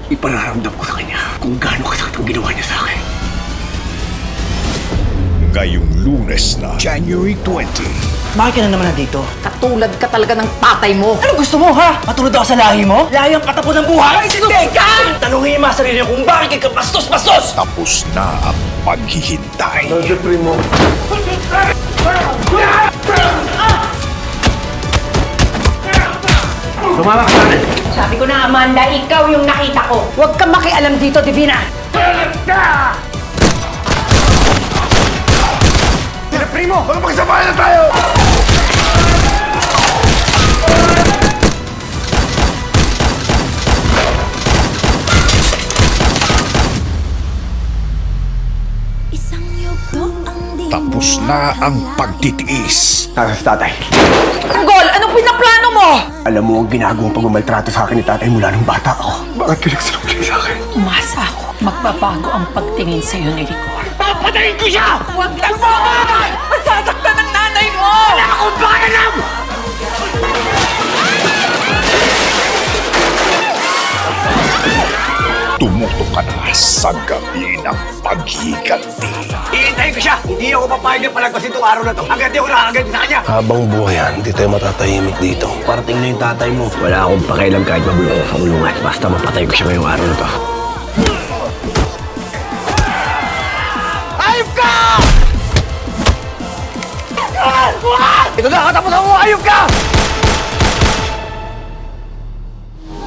ipararamdam ko sa kanya kung gaano kasakit ang ginawa niya sa akin. Ngayong Lunes na, January 20. Bakit ka na naman nandito? Katulad ka talaga ng tatay mo. Ano gusto mo, ha? Matulad ako sa lahi mo? Lahi ang patapon ng buhay? Teka! Tanungin mo sarili kung bakit ka bastos-bastos! Tapos na ang paghihintay. Sabi ko na, Amanda, ikaw yung nakita ko. Huwag kang makialam dito, Divina. Primo! Magpagsabayan na tayo! Tapos na ang pagtitiis. Nasa si tatay. Gol, anong pinaplano mo? Alam mo ang ginagawang pagmamaltrato sa akin ni tatay mula nung bata ako. Bakit pinagsinungaling sa akin? Umasa ako. Magbabago ang pagtingin sa'yo ni Rigor. Papatayin ko siya! Huwag lang mo! Masasaktan ng nanay mo! Wala akong pakialam! Tumutok ka na sa gabi ng paghiganti. Iintayin ko siya! Hindi ako papayag na palagpasin itong araw na to. Agad di ako nakagad sa kanya! Habang buhay yan, hindi tayo matatahimik dito. Parating na yung tatay mo. Wala akong pakialam kahit mabulok ako sa kulungan. Basta mapatay ko siya ngayong araw na to. Ayop ka! Ito na, katapos ako! Ayop ka!